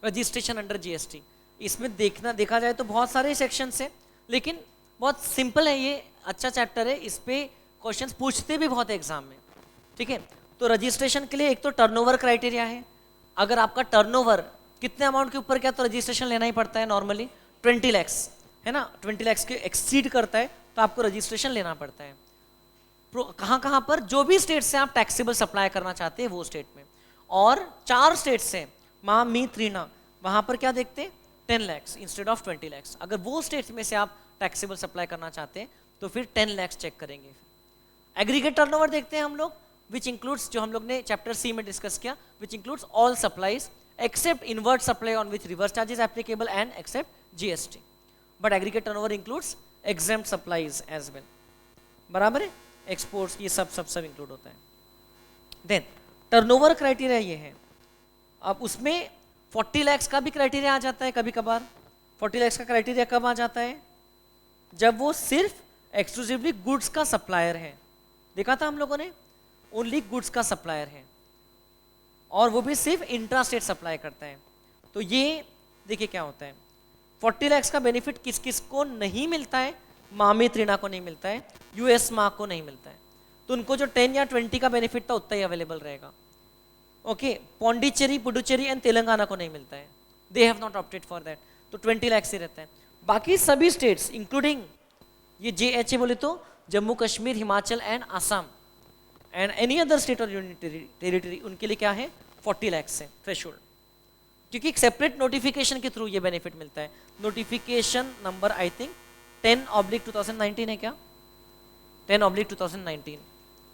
Registration under GST. इसमें देखा जाए तो बहुत सारे सेक्शंस हैं, लेकिन बहुत सिंपल है ये, अच्छा चैप्टर है, इस पे क्वेश्चंस पूछते भी बहुत है एग्जाम में, ठीक है। तो रजिस्ट्रेशन के लिए एक तो टर्नओवर क्राइटेरिया है, अगर आपका टर्नओवर कितने अमाउंट के ऊपर क्या तो रजिस्ट्रेशन लेना ही पड़ता है नॉर्मली, 20 लैक्स है ना, 20 लैक्स के एक्सीड करता है तो आपको रजिस्ट्रेशन लेना पड़ता है। कहाँ पर, जो भी स्टेट से आप टैक्सेबल सप्लाई करना चाहते हैं वो स्टेट में, और 4 स्टेट से मा मी त्रिना, वहां पर क्या देखते हैं 10 लैक्स इंस्टेड ऑफ 20 लैक्स। अगर वो स्टेट में से आप टैक्सेबल सप्लाई करना चाहते हैं तो फिर 10 लैक्स चेक करेंगे। एग्रीगेट टर्नओवर देखते हैं हम लोग, विच इंक्लूड्स, जो हम लोग ने चैप्टर सी में डिस्कस किया, which includes all supplies except inward supply on which reverse charge is applicable and except GST, but aggregate turnover includes exempt supplies as well, बराबर है, exports ये सब include होता है। then turnover criteria ये है, अब उसमें 40 lakhs का भी criteria आ जाता है कभी कभार। 40 lakhs का criteria कब आ जाता है, जब वो सिर्फ exclusively goods का supplier है, देखा था हम लोगों ने, only goods का supplier है, और वो भी सिर्फ इंट्रा स्टेट सप्लाई करता है। तो ये देखिए क्या होता है, 40 लैक्स का बेनिफिट किस किस को नहीं मिलता है, मामी त्रिना को नहीं मिलता है, यूएस मार्क को नहीं मिलता है, तो उनको जो 10 या 20 का बेनिफिट था उतना ही अवेलेबल रहेगा। ओके, पौंडीचेरी, पुडुचेरी एंड तेलंगाना को नहीं मिलता है, they have not opted for that, तो 20 लैक्स ही रहता है। बाकी सभी स्टेट्स इंक्लूडिंग ये JHA बोले तो Jammu Kashmir, Himachal and Assam and any other state और यूनियन टेरिटरी, उनके लिए क्या है 40 लैक्स है थ्रेशोल्ड, क्योंकि एक सेपरेट नोटिफिकेशन के थ्रू ये बेनिफिट मिलता है। नोटिफिकेशन नंबर आई थिंक 10/2019 है क्या, 10/2019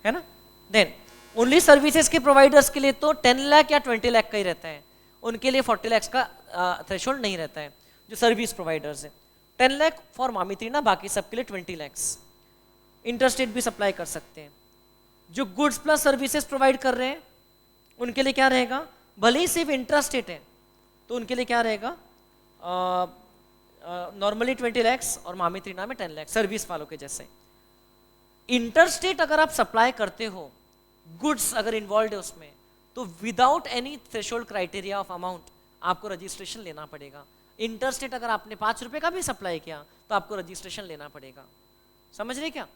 है ना। देन ओनली सर्विसेज के प्रोवाइडर्स के लिए तो 10 लाख या 20 लाख का ही रहता है, उनके लिए 40 लैक्स का थ्रेशोल्ड नहीं रहता है। जो सर्विस प्रोवाइडर्स है 10 लाख फॉर मामी त्रिना, बाकी सबके लिए 20 लैक्स। इंटरस्टेट भी सप्लाई कर सकते हैं। जो गुड्स प्लस सर्विसेज प्रोवाइड कर रहे हैं उनके लिए क्या रहेगा, भले ही सिर्फ इंट्रास्टेट है तो उनके लिए क्या रहेगा, नॉर्मली 20 लैक्स और मामी त्रिना में 10 लैक्स, सर्विस वालों के जैसे। इंटरस्टेट अगर आप सप्लाई करते हो, गुड्स अगर इन्वॉल्व है उसमें, तो without any threshold criteria of amount आपको रजिस्ट्रेशन लेना पड़ेगा। इंटरस्टेट अगर आपने 5 रुपए का भी सप्लाई किया तो आपको रजिस्ट्रेशन लेना पड़ेगा, समझ रहे क्या।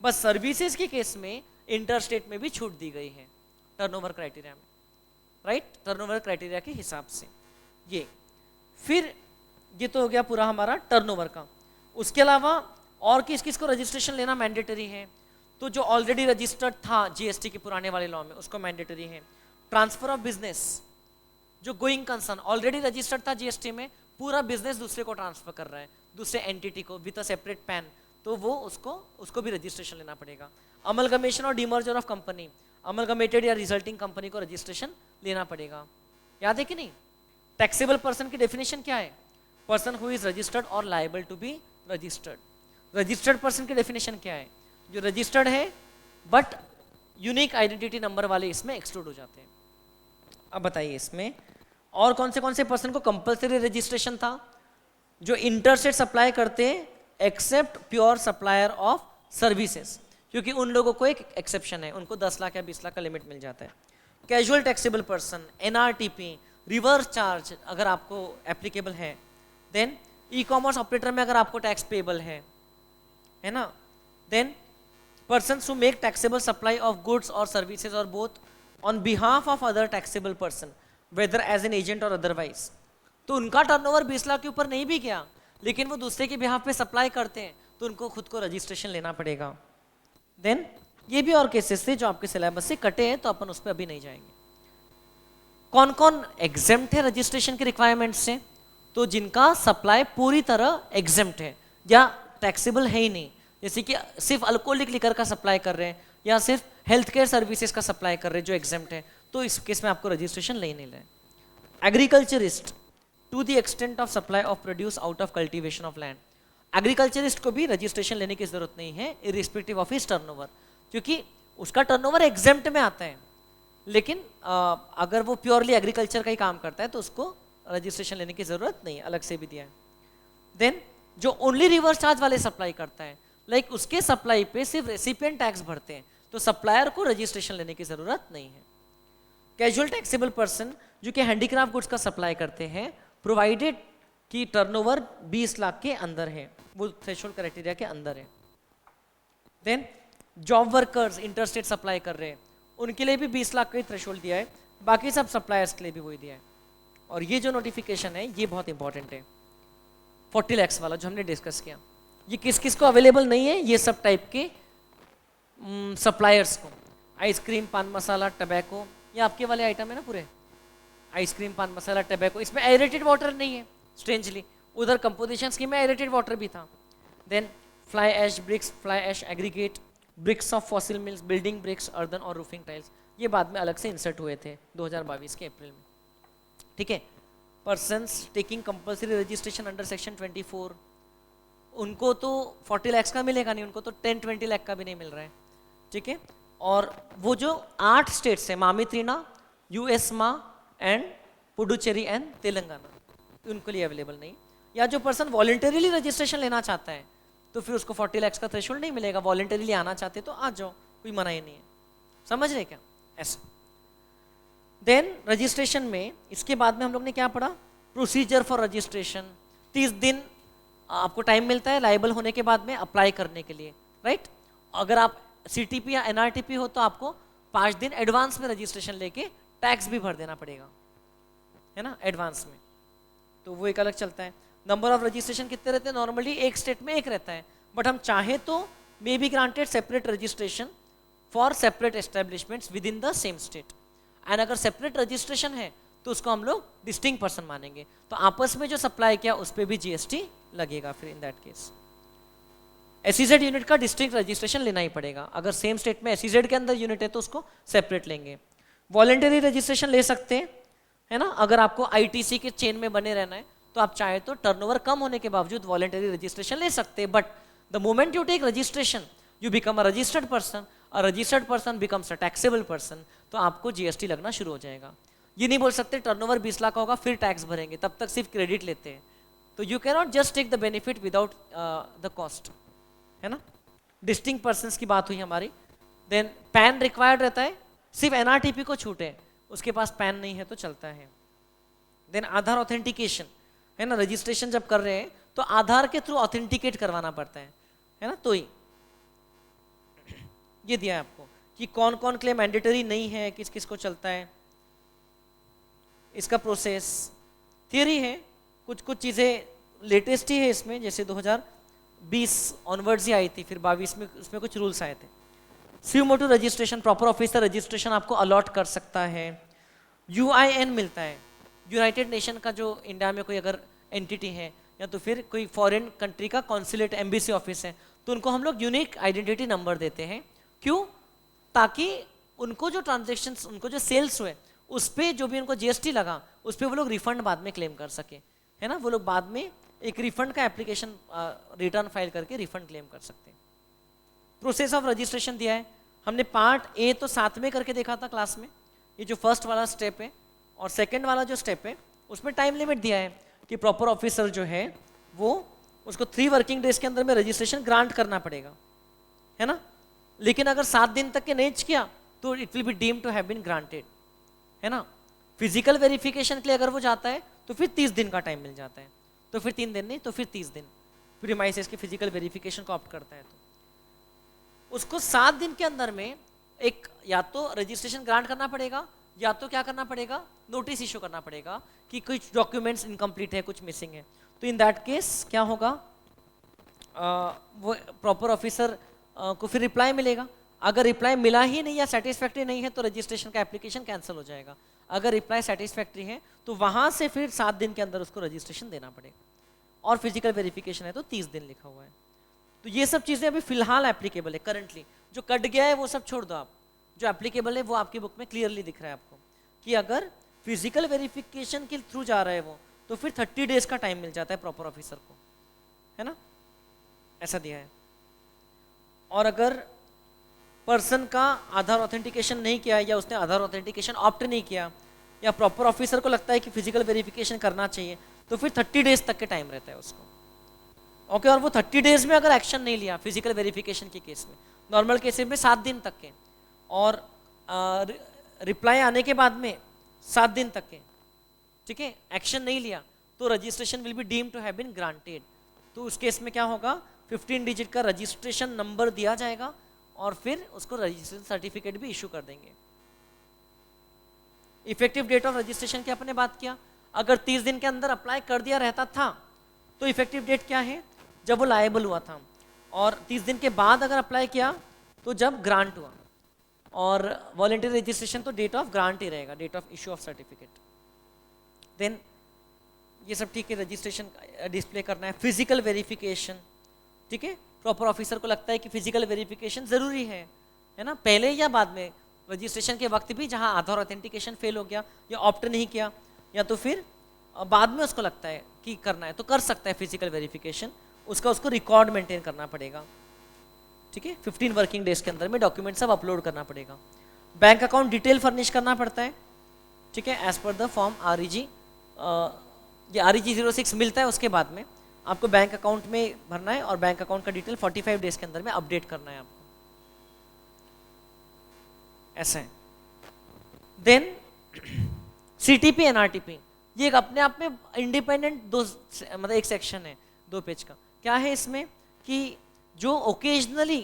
बस सर्विसेज के केस में इंटरस्टेट में भी छूट दी गई है टर्नओवर क्राइटेरिया में, राइट, टर्नओवर क्राइटेरिया के हिसाब से। ये फिर ये तो हो गया पूरा हमारा टर्नओवर का। उसके अलावा और किस किस को रजिस्ट्रेशन लेना मैंडेटरी है, तो जो ऑलरेडी रजिस्टर्ड था जीएसटी के पुराने वाले लॉ में उसको मैंडेटरी है। ट्रांसफर ऑफ बिजनेस, जो गोइंग कंसर्न ऑलरेडी रजिस्टर्ड था जीएसटी में, पूरा बिजनेस दूसरे को ट्रांसफर कर रहा है, दूसरे एंटिटी को विद अ सेपरेट पैन, तो वो उसको भी रजिस्ट्रेशन लेना पड़ेगा। अमलगमेशन और डीमर्जर ऑफ कंपनी, अमलगमेटेड या रिजल्टिंग कंपनी को रजिस्ट्रेशन लेना पड़ेगा, याद है कि नहीं। टैक्सेबल पर्सन की डेफिनेशन क्या है, पर्सन हु इज रजिस्टर्ड और liable to be registered. Registered person की डेफिनेशन क्या है, जो रजिस्टर्ड है बट यूनिक आइडेंटिटी नंबर वाले इसमें एक्सक्लूड हो जाते हैं। अब बताइए इसमें और कौन से पर्सन को कंपलसरी रजिस्ट्रेशन था, जो इंटरस्टेट सप्लाई करते हैं except pure supplier of services, क्योंकि उन लोगों को एक एक्सेप्शन है, उनको 10 लाख या 20 लाख का लिमिट मिल जाता है। Casual taxable person, NRTP, reverse charge अगर आपको एप्लीकेबल है, देन ई-कॉमर्स ऑपरेटर में अगर आपको टैक्स पेबल है ना, then persons who make taxable supply of goods or services or both on behalf of other taxable person whether as an agent or otherwise, तो उनका टर्नओवर 20 लाख के ऊपर नहीं भी गया, लेकिन वो दूसरे के बिहाफ पे सप्लाई करते हैं तो उनको खुद को रजिस्ट्रेशन लेना पड़ेगा। देन ये भी और केसेस थे जो आपके सिलेबस से कटे हैं, तो अपन उस पर अभी नहीं जाएंगे। कौन कौन एग्जेम्प्ट है रजिस्ट्रेशन के रिक्वायरमेंट से, तो जिनका सप्लाई पूरी तरह एग्जेम्प्ट है या टैक्सेबल है ही नहीं, जैसे कि सिर्फ अल्कोहलिक लिकर का सप्लाई कर रहे हैं या सिर्फ हेल्थ केयर सर्विसेज का सप्लाई कर रहे हैं जो एग्जेम्प्ट है, तो इस केस में आपको रजिस्ट्रेशन ले नहीं लें। Agriculturist to the extent of supply of produce out of cultivation of land, agriculturist को भी रजिस्ट्रेशन लेने की जरूरत नहीं है इरिस्पेक्टिव ऑफ हिज टर्नओवर, क्योंकि उसका टर्नओवर एग्जेम्प्ट में आता है, लेकिन अगर वो प्योरली एग्रीकल्चर का ही काम करता है तो उसको रजिस्ट्रेशन लेने की जरूरत नहीं, अलग से भी दिया है। देन जो ओनली रिवर्स चार्ज वाले सप्लाई करता है, लाइक उसके सप्लाई पे सिर्फ रेसिपिएंट टैक्स भरते हैं, तो सप्लायर को रजिस्ट्रेशन लेने की जरूरत नहीं है। कैजुअल टैक्सेबल पर्सन जो कि हैंडीक्राफ्ट गुड्स का सप्लाई करते हैं, प्रोवाइडेड कि टर्नओवर 20 लाख के अंदर है, वो थ्रेशोल्ड क्राइटेरिया के अंदर है। Then job workers interstate supply कर रहे हैं, उनके लिए भी 20 लाख का ही थ्रेशोल्ड दिया है, बाकी सब सप्लायर्स के लिए भी वही दिया है। और ये जो नोटिफिकेशन है ये बहुत इंपॉर्टेंट है, 40 lakhs वाला जो हमने डिस्कस किया, ये किस किस को अवेलेबल नहीं है, ये सब टाइप के सप्लायर्स को, आइसक्रीम, पान मसाला, टबैको, ये आपके वाले आइटम है ना पूरे, आइसक्रीम, पान मसाला, टबैको, इसमें एरेटेड वाटर नहीं है स्ट्रेंजली, उधर कंपोजिशन स्कीम में एरेटेड वाटर भी था। Then fly ash bricks, fly ash aggregate, bricks of fossil meals, building bricks, earthen और रूफिंग टाइल्स, ये बाद में अलग से इंसर्ट हुए थे 2022 के अप्रैल में, ठीक है। Persons taking compulsory registration under section 24, उनको तो 40 lakhs का मिलेगा नहीं, उनको तो 10-20 लाख का भी नहीं मिल रहा है, ठीक है। और वो जो 8 स्टेट्स है, मामित्रिना, यूएसमा एंड पुडुचेरी एंड तेलंगाना, उनको लिए अवेलेबल नहीं। या जो पर्सन वॉलंटरीली रजिस्ट्रेशन लेना चाहता है तो फिर उसको 40 lakhs का थ्रेशोल्ड नहीं मिलेगा, वॉलंटरीली आना चाहते तो आ जाओ, कोई मना ही नहीं है, समझ रहे क्या, ऐसा। देन रजिस्ट्रेशन में इसके बाद में हम लोग ने क्या पढ़ा, प्रोसीजर फॉर रजिस्ट्रेशन, 30 दिन आपको टाइम मिलता है लाइबल होने के बाद में अप्लाई करने के लिए, राइट। अगर आप सीटीपी या एनआरटीपी हो तो आपको 5 दिन एडवांस में रजिस्ट्रेशन लेके टैक्स भी भर देना पड़ेगा, है ना, एडवांस में, तो वो एक अलग चलता है। नंबर ऑफ रजिस्ट्रेशन कितने रहते हैं, नॉर्मली एक स्टेट में एक रहता है, बट हम चाहे तो may be granted separate registration for separate establishments with in the same state. And अगर सेपरेट रजिस्ट्रेशन है तो उसको हम लोग डिस्टिंक्ट पर्सन मानेंगे, तो आपस में जो सप्लाई किया उस पर भी जीएसटी लगेगा फिर in that case. SEZ unit का डिस्ट्रिक्ट रजिस्ट्रेशन लेना ही पड़ेगा, अगर सेम स्टेट में एसईजेड के अंदर यूनिट है तो उसको सेपरेट लेंगे। वॉलंटरी रजिस्ट्रेशन ले सकते हैं, है ना, अगर आपको आईटीसी के चेन में बने रहना है तो आप चाहे तो टर्नओवर कम होने के बावजूद वॉलंटरी रजिस्ट्रेशन ले सकते हैं, but the moment you take registration you become a registered person, a registered person becomes a taxable person, तो आपको जीएसटी लगना शुरू हो जाएगा। ये नहीं बोल सकते टर्नओवर 20 लाख होगा फिर टैक्स भरेंगे, तब तक सिर्फ क्रेडिट लेते हैं, तो you can not just take the benefit without the cost, है ना। डिस्टिंक्ट पर्सन्स की बात हुई हमारी। देन पैन रिक्वायर्ड रहता है, सिर्फ एनआरटीपी को छूट है, उसके पास पैन नहीं है तो चलता है। देन आधार ऑथेंटिकेशन, है ना, रजिस्ट्रेशन जब कर रहे हैं तो आधार के थ्रू ऑथेंटिकेट करवाना पड़ता है ना, तो ही ये दिया है आपको कि कौन कौन क्लेम मैंडेटरी नहीं है, किस किस को चलता है, इसका प्रोसेस थियरी है, कुछ कुछ चीज़ें लेटेस्ट ही है इसमें, जैसे 2020 ऑनवर्ड्स ही आई थी, फिर 22 में उसमें कुछ रूल्स आए थे। सीओमोटू रजिस्ट्रेशन, प्रॉपर ऑफिसर रजिस्ट्रेशन आपको अलॉट कर सकता है। यूआईएन मिलता है, यूनाइटेड नेशन का जो इंडिया में कोई अगर एंटिटी है या तो फिर कोई फॉरेन कंट्री का कॉन्सुलेट एम्बेसी ऑफिस है तो उनको हम लोग यूनिक आइडेंटिटी नंबर देते हैं, क्यों, ताकि उनको जो ट्रांजेक्शन्स, उनको जो सेल्स हुए उस पर जो भी उनको जीएसटी लगा उस पर वो लोग रिफंड बाद में क्लेम कर सके, है ना, वो लोग बाद में एक रिफंड का एप्लीकेशन रिटर्न फाइल करके रिफंड क्लेम कर सकते हैं। प्रोसेस ऑफ रजिस्ट्रेशन दिया है, हमने पार्ट ए तो साथ में करके देखा था क्लास में, ये जो फर्स्ट वाला स्टेप है, और सेकेंड वाला जो स्टेप है उसमें टाइम लिमिट दिया है कि प्रॉपर ऑफिसर जो है वो उसको 3 वर्किंग डेज के अंदर में रजिस्ट्रेशन ग्रांट करना पड़ेगा, है ना, लेकिन अगर 7 दिन तक के नहीं किया तो it will be deemed to have been granted, है ना। फिजिकल वेरिफिकेशन के लिए अगर वो जाता है तो फिर 30 दिन का टाइम मिल जाता है, तो फिर 3 दिन नहीं तो फिर 30 दिन प्रीमाइसेस के फिजिकल वेरिफिकेशन को ऑप्ट करता है तो उसको 7 दिन के अंदर में एक या तो रजिस्ट्रेशन ग्रांट करना पड़ेगा या तो क्या करना पड़ेगा, नोटिस इशू करना पड़ेगा कि कुछ डॉक्यूमेंट्स इनकम्प्लीट है, कुछ मिसिंग है, तो इन दैट केस क्या होगा, वो प्रॉपर ऑफिसर को फिर रिप्लाई मिलेगा। अगर रिप्लाई मिला ही नहीं या सेटिस्फैक्ट्री नहीं है तो रजिस्ट्रेशन का एप्लीकेशन कैंसिल हो जाएगा, अगर रिप्लाई सेटिस्फैक्ट्री है तो वहाँ से फिर 7 दिन के अंदर उसको रजिस्ट्रेशन देना पड़ेगा, और फिजिकल वेरिफिकेशन है तो 30 दिन लिखा हुआ है। तो ये सब चीज़ें अभी फिलहाल एप्लीकेबल है करंटली, जो कट गया है वो सब छोड़ दो आप, जो एप्लीकेबल है वो आपकी बुक में क्लियरली दिख रहा है आपको कि अगर फिजिकल वेरिफिकेशन के थ्रू जा रहा है वो तो फिर 30 डेज का टाइम मिल जाता है प्रॉपर ऑफिसर को, है ना, ऐसा दिया है। और अगर पर्सन का आधार ऑथेंटिकेशन नहीं किया या उसने आधार ऑथेंटिकेशन ऑप्ट नहीं किया या प्रॉपर ऑफिसर को लगता है कि फिजिकल वेरिफिकेशन करना चाहिए तो फिर 30 डेज तक के टाइम रहता है उसको, ओके। और वो 30 डेज में अगर एक्शन नहीं लिया फिजिकल वेरिफिकेशन के केस में, नॉर्मल केसेस में 7 दिन तक के, और रिप्लाई आने के बाद में 7 दिन तक के, ठीक है, एक्शन नहीं लिया तो registration will be deemed to have been granted. तो उस केस में क्या होगा, 15 डिजिट का रजिस्ट्रेशन नंबर दिया जाएगा और फिर उसको रजिस्ट्रेशन सर्टिफिकेट भी इशू कर देंगे। इफेक्टिव डेट ऑफ रजिस्ट्रेशन की अपने बात किया, अगर 30 दिन के अंदर अप्लाई कर दिया रहता था तो इफेक्टिव डेट क्या है, जब वो लायबल हुआ था, और 30 दिन के बाद अगर अप्लाई किया तो जब ग्रांट हुआ, और वॉलंटरी रजिस्ट्रेशन तो डेट ऑफ ग्रांट ही रहेगा, date of issue of certificate. Then ये सब ठीक है, रजिस्ट्रेशन डिस्प्ले करना है। फिजिकल वेरिफिकेशन, ठीक है, प्रॉपर ऑफिसर को लगता है कि फिजिकल वेरिफिकेशन जरूरी है ना, पहले या बाद में, रजिस्ट्रेशन के वक्त भी जहां आधार ऑथेंटिकेशन फेल हो गया या ऑप्ट नहीं किया, या तो फिर बाद में उसको लगता है कि करना है तो कर सकता है फिजिकल वेरिफिकेशन, उसको रिकॉर्ड मेंटेन करना पड़ेगा, ठीक है, 15 वर्किंग डेज के अंदर में डॉक्यूमेंट सब अपलोड करना पड़ेगा। बैंक अकाउंट डिटेल फर्निश करना पड़ता है, ठीक है, as per the form REG। ये REG 06 मिलता है, उसके बाद में आपको बैंक अकाउंट में भरना है और बैंक अकाउंट का डिटेल 45 डेज के अंदर में अपडेट करना है आपको, ऐसा है। देन CTP NRTP, ये एक अपने आप में इंडिपेंडेंट मतलब एक सेक्शन है 2 पेज का। क्या है इसमें कि जो ओकेजनली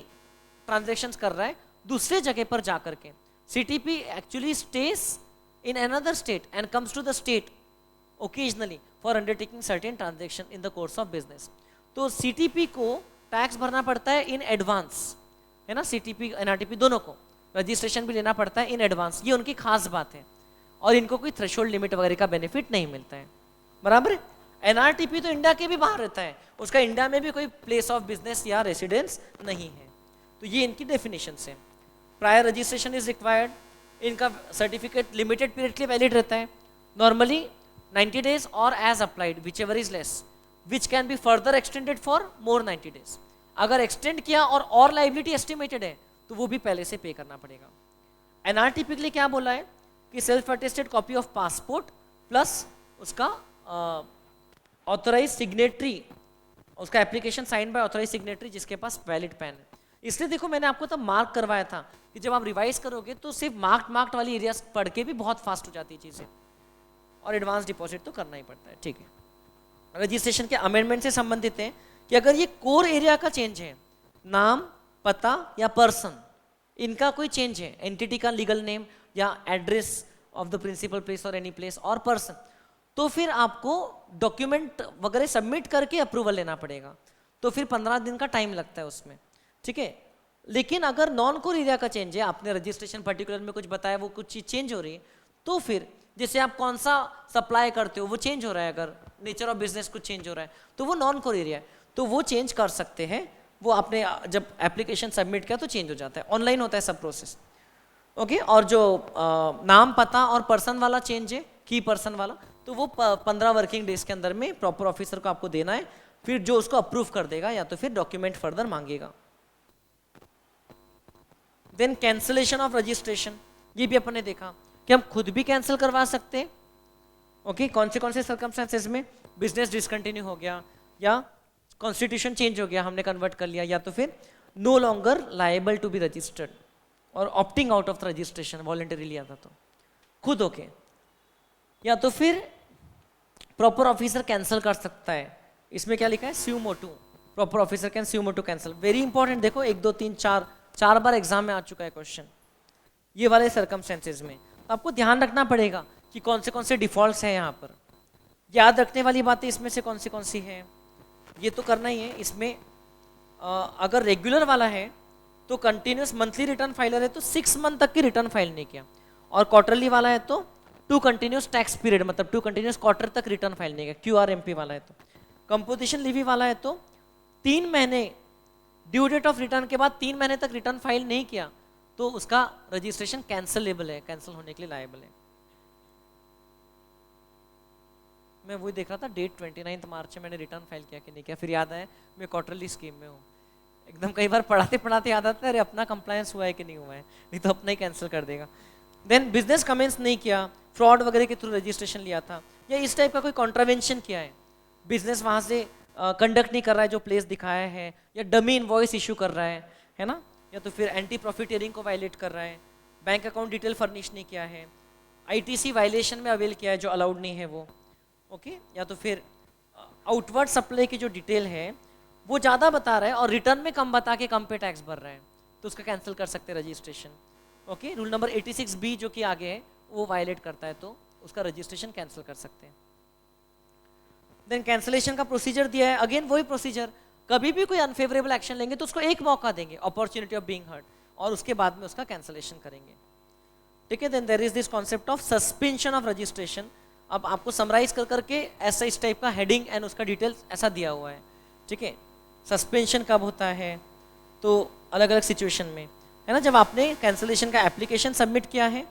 ट्रांजैक्शंस कर रहा है दूसरे जगह पर जाकर के, CTP actually stays in another state and comes to the state occasionally for undertaking certain transaction in the course of business। तो CTP को टैक्स भरना पड़ता है इन एडवांस, है ना, CTP NRTP दोनों को रजिस्ट्रेशन भी लेना पड़ता है इन एडवांस, ये उनकी खास बात है, और इनको कोई थ्रेशोल्ड लिमिट वगैरह का बेनिफिट नहीं मिलता है, बराबर है। NRTP तो इंडिया के भी बाहर रहता है, उसका इंडिया में भी कोई प्लेस ऑफ बिजनेस या रेसिडेंस नहीं है, तो ये इनकी डेफिनेशन है। प्रायर रजिस्ट्रेशन इज रिक्वायर्ड, इनका सर्टिफिकेट लिमिटेड पीरियड के लिए वैलिड रहता है, normally 90 days or as applied whichever is less, which can be further extended for more 90 days। अगर एक्सटेंड किया और लाइबिलिटी एस्टिमेटेड है तो वो भी पहले से पे करना पड़ेगा। NRTP के लिए क्या बोला है कि self attested copy of passport plus उसका ऑथराइज सिग्नेटरी, उसका application sign by authorise signatory जिसके पास वैलिड पैन है। इसलिए देखो मैंने आपको तब मार्क करवाया था कि जब आप रिवाइज करोगे तो सिर्फ मार्क्ड वाली एरियाज पढ़ के भी बहुत फास्ट हो जाती है चीज़ें, और एडवांस डिपॉजिट तो करना ही पड़ता है, ठीक है। रजिस्ट्रेशन के अमेंडमेंट से संबंधित है कि अगर ये कोर एरिया का चेंज है, नाम, पता या पर्सन, इनका कोई चेंज है, एंटिटी का लीगल नेम या address of the principal place और एनी प्लेस और पर्सन, तो फिर आपको डॉक्यूमेंट वगैरह सबमिट करके अप्रूवल लेना पड़ेगा, तो फिर 15 दिन का टाइम लगता है उसमें, ठीक है। लेकिन अगर नॉन कोर एरिया का चेंज है, आपने रजिस्ट्रेशन पर्टिकुलर में कुछ बताया, वो कुछ चीज चेंज हो रही है, तो फिर जैसे आप कौन सा सप्लाई करते हो वो चेंज हो रहा है, अगर नेचर ऑफ बिजनेस कुछ चेंज हो रहा है तो वो नॉन कोर एरिया है, तो वो चेंज कर सकते हैं, वो आपने जब एप्लीकेशन सबमिट किया तो चेंज हो जाता है, ऑनलाइन होता है सब प्रोसेस, ओके। और जो नाम, पता और पर्सन वाला चेंज है, की पर्सन वाला, तो वो 15 वर्किंग डेज के अंदर में प्रॉपर ऑफिसर को आपको देना है, फिर जो उसको अप्रूव कर देगा या तो फिर डॉक्यूमेंट फर्दर मांगेगा। देन कैंसिलेशन ऑफ रजिस्ट्रेशन, ये भी अपन ने देखा कि हम खुद भी कैंसिल करवा सकते हैं, ओके। कौन से सर्कमस्टेंसेस में, बिजनेस डिसकंटिन्यू हो गया या कॉन्स्टिट्यूशन चेंज हो गया, हमने कन्वर्ट कर लिया, या तो फिर no longer liable to be registered और opting out of the registration, voluntary लिया था तो खुद ओके, या तो फिर प्रॉपर ऑफिसर कैंसिल कर सकता है। इसमें क्या लिखा है, suo motu, proper officer can suo motu cancel, very important. देखो 1 2 3 4 बार एग्जाम में आ चुका है क्वेश्चन ये वाले सर्कमस्टेंसेस में, तो आपको ध्यान रखना पड़ेगा कि कौन से डिफॉल्ट्स हैं यहाँ पर, याद रखने वाली बातें इसमें से कौन सी है, ये तो करना ही है। इसमें अगर रेगुलर वाला है तो कंटिन्यूस मंथली रिटर्न फाइलर है तो 6 मंथ तक की रिटर्न फाइल नहीं किया, और क्वार्टरली वाला है तो 2 कंटिन्यूस टैक्स पीरियड, मतलब 2 कंटिन्यूस क्वार्टर तक रिटर्न फाइल नहीं किया, QRMP वाला है तो, कंपोजिशन लिवी वाला है तो 3 महीने ड्यू डेट ऑफ रिटर्न के बाद 3 महीने तक रिटर्न फाइल नहीं किया तो उसका रजिस्ट्रेशन कैंसलेबल है, कैंसिल होने के लिए लायबल है। मैं वही देख रहा था डेट 29 मार्च में मैंने रिटर्न फाइल किया कि नहीं किया, फिर याद आया मैं क्वार्टरली स्कीम में हूँ, एकदम कई बार पढ़ाते याद आता है अरे अपना कंप्लायंस हुआ है कि नहीं हुआ है, नहीं तो अपना ही कैंसिल कर देगा। देन बिजनेस कमेंस नहीं किया, फ्रॉड वगैरह के थ्रू रजिस्ट्रेशन लिया था, या इस टाइप का कोई कॉन्ट्रावेंशन किया है, बिजनेस वहाँ से कंडक्ट नहीं कर रहा है जो प्लेस दिखाया है, या डमी इनवॉइस इशू कर रहा है ना, या तो फिर एंटी प्रॉफिटियरिंग को वायलेट कर रहा है, बैंक अकाउंट डिटेल फर्निश नहीं किया है, आईटीसी वायलेशन में अवेल किया है जो अलाउड नहीं है वो, ओके, या तो फिर आउटवर्ड सप्लाई की जो डिटेल है वो ज़्यादा बता रहा है और रिटर्न में कम बता के कम पे टैक्स भर रहा है, तो उसका कैंसिल कर सकते हैं registration. Okay, rule number 86B जो कि आगे है वो वायलेट करता है तो उसका रजिस्ट्रेशन कैंसिल कर सकते हैं। देन कैंसिलेशन का प्रोसीजर दिया है, अगेन वही प्रोसीजर, कभी भी कोई अनफेवरेबल एक्शन लेंगे तो उसको एक मौका देंगे, अपॉर्चुनिटी ऑफ बीइंग हर्ड, और उसके बाद में उसका कैंसिलेशन करेंगे। ठीक है, then there is this concept of suspension of registration. अब आपको समराइज कर करके ऐसा इस टाइप का हेडिंग एंड उसका डिटेल्स ऐसा दिया हुआ है। ठीक है, सस्पेंशन कब होता है, तो अलग अलग सिचुएशन में है ना, जब आपने कैंसिलेशन का एप्लीकेशन सबमिट किया है,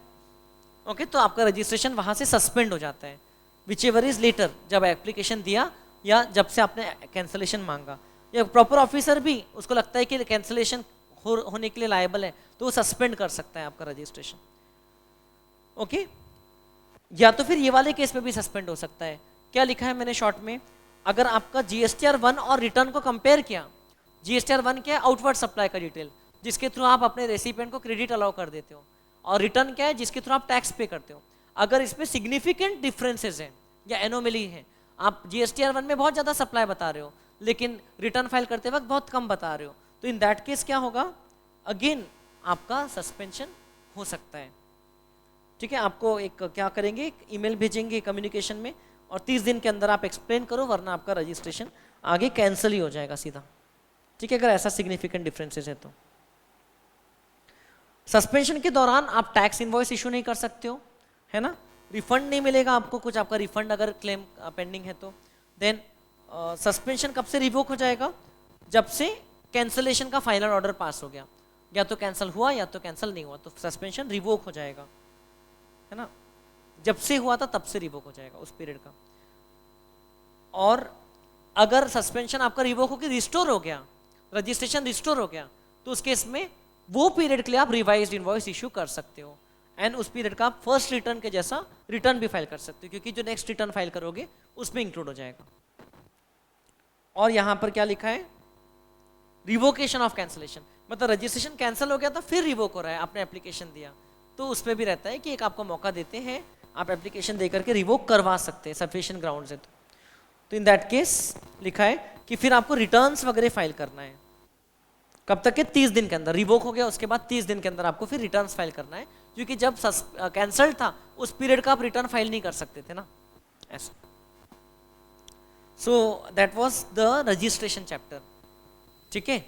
ओके, तो आपका रजिस्ट्रेशन वहाँ से सस्पेंड हो जाता है, विच एवर इज लेटर, जब एप्लीकेशन दिया या जब से आपने कैंसिलेशन मांगा, या प्रॉपर ऑफिसर भी उसको लगता है कि कैंसिलेशन होने के लिए लायबल है तो वो सस्पेंड कर सकता है आपका रजिस्ट्रेशन। ओके, या तो फिर ये वाले केस में भी सस्पेंड हो सकता है। क्या लिखा है मैंने शॉर्ट में, अगर आपका जीएसटीआर 1 और रिटर्न को कंपेयर किया, जीएसटीआर 1 क्या है, आउटवर्ड सप्लाई का डिटेल जिसके थ्रू आप अपने रेसिपिएंट को क्रेडिट अलाउ कर देते हो, और रिटर्न क्या है जिसके थ्रू आप टैक्स पे करते हो। अगर इसमें सिग्निफिकेंट डिफरेंसेस हैं या एनोमली है, आप जीएसटीआर 1 में बहुत ज़्यादा सप्लाई बता रहे हो लेकिन रिटर्न फाइल करते वक्त बहुत कम बता रहे हो, तो इन दैट केस क्या होगा, अगेन आपका सस्पेंशन हो सकता है। ठीक है, आपको एक क्या करेंगे, एक ईमेल भेजेंगे कम्युनिकेशन में, और 30 दिन के अंदर आप एक्सप्लेन करो, वरना आपका रजिस्ट्रेशन आगे कैंसिल ही हो जाएगा सीधा। ठीक है, अगर ऐसा सिग्निफिकेंट डिफरेंसेस है तो। सस्पेंशन के दौरान आप टैक्स इनवॉइस इशू नहीं कर सकते हो, है ना, रिफंड नहीं मिलेगा आपको कुछ, आपका रिफंड अगर क्लेम पेंडिंग है तो। देन सस्पेंशन कब से रिवोक हो जाएगा, जब से कैंसिलेशन का फाइनल ऑर्डर पास हो गया, या तो कैंसिल हुआ या तो कैंसिल नहीं हुआ, तो सस्पेंशन रिवोक हो जाएगा, है ना, जब से हुआ था तब से रिवोक हो जाएगा उस पीरियड का। और अगर सस्पेंशन आपका रिवोक होकर रिस्टोर हो गया, रजिस्ट्रेशन रिस्टोर हो गया, तो उस केस में वो पीरियड के लिए आप रिवाइज्ड इनवॉइस इशू कर सकते हो, एंड उस पीरियड का आप फर्स्ट रिटर्न के जैसा रिटर्न भी फाइल कर सकते हो, क्योंकि जो नेक्स्ट रिटर्न फाइल करोगे उसमें इंक्लूड हो जाएगा। और यहां पर क्या लिखा है, रिवोकेशन ऑफ कैंसिलेशन, मतलब रजिस्ट्रेशन कैंसिल हो गया था फिर रिवोक हो रहा है, आपने एप्लीकेशन दिया, तो उसमें भी रहता है कि एक आपको मौका देते हैं, आप एप्लीकेशन दे करके रिवोक करवा सकते हैं सफिशिएंट ग्राउंड्स है तो इन दैट केस लिखा है कि फिर आपको रिटर्न्स वगैरह फाइल करना है, कब तक के, 30 दिन के अंदर। रिवोक हो गया उसके बाद 30 दिन के अंदर आपको फिर रिटर्न्स फाइल करना है, क्योंकि जब कैंसल था उस पीरियड का आप रिटर्न फाइल नहीं कर सकते थे ना, ऐसा। So that was the registration chapter. ठीक है।